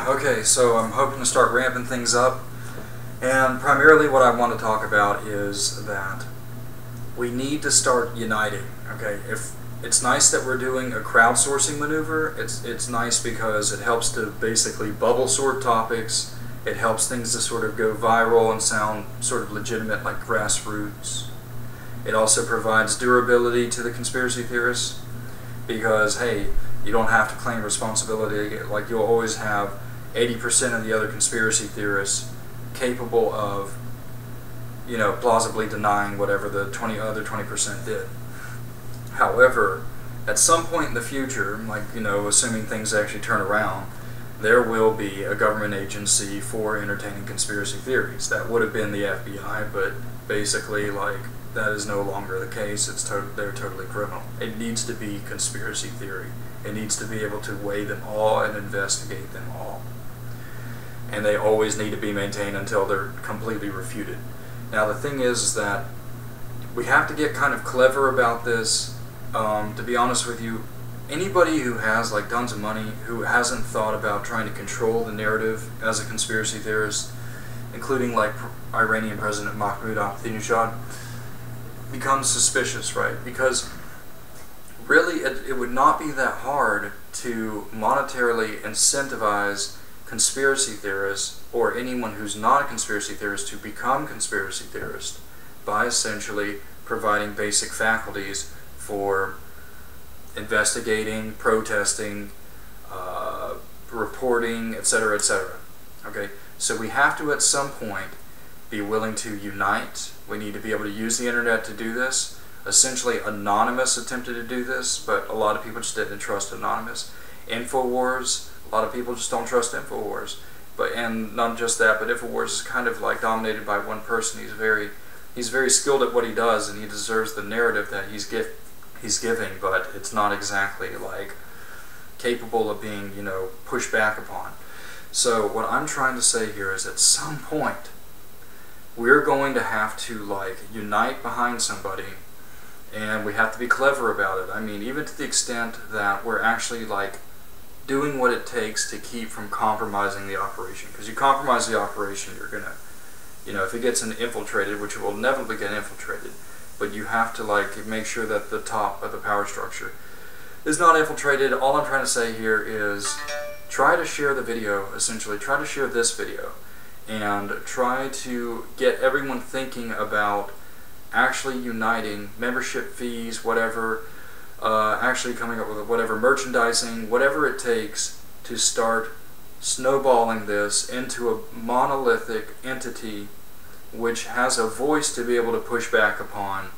Okay, so I'm hoping to start ramping things up, and primarily what I want to talk about is that we need to start uniting. Okay, if it's nice that we're doing a crowdsourcing maneuver, it's nice because it helps to basically bubble sort topics. It helps things to sort of go viral and sound sort of legitimate, like grassroots. It also provides durability to the conspiracy theorists because, hey, you don't have to claim responsibility. Like, you'll always have 80% of the other conspiracy theorists capable of, you know, plausibly denying whatever the other 20% did. However, at some point in the future, like, you know, assuming things actually turn around, there will be a government agency for entertaining conspiracy theories. That would have been the FBI, but basically, like, that is no longer the case. They're totally criminal. It needs to be conspiracy theory. It needs to be able to weigh them all and investigate them all. And they always need to be maintained until they're completely refuted. Now, the thing is that we have to get kind of clever about this. To be honest with you, anybody who has like tons of money, who hasn't thought about trying to control the narrative as a conspiracy theorist, including like Iranian President Mahmoud Ahmadinejad, becomes suspicious, right? Because really it would not be that hard to monetarily incentivize conspiracy theorists or anyone who's not a conspiracy theorist to become conspiracy theorists by essentially providing basic faculties for investigating, protesting, reporting, etc., etc. Okay, so we have to at some point be willing to unite. We need to be able to use the internet to do this. Essentially, Anonymous attempted to do this, but a lot of people just didn't trust Anonymous. InfoWars, a lot of people just don't trust InfoWars. And not just that, but InfoWars is kind of like dominated by one person. He's very skilled at what he does, and he deserves the narrative that he's giving, but it's not exactly like capable of being, you know, pushed back upon. So what I'm trying to say here is at some point we're going to have to like unite behind somebody, and we have to be clever about it. I mean, even to the extent that we're actually like doing what it takes to keep from compromising the operation. Because you compromise the operation, you're gonna, you know, if it gets infiltrated, which it will inevitably get infiltrated, but you have to like make sure that the top of the power structure is not infiltrated. All I'm trying to say here is try to share the video, essentially. Try to share this video and try to get everyone thinking about actually uniting, membership fees, whatever, actually coming up with whatever, merchandising, whatever it takes to start snowballing this into a monolithic entity which has a voice to be able to push back upon.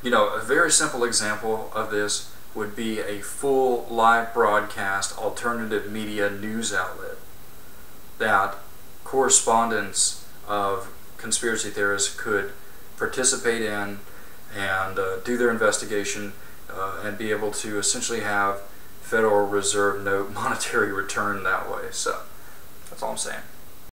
You know, a very simple example of this would be a full live broadcast alternative media news outlet that correspondents of conspiracy theorists could participate in and do their investigation and be able to essentially have Federal Reserve note monetary return that way. So that's all I'm saying.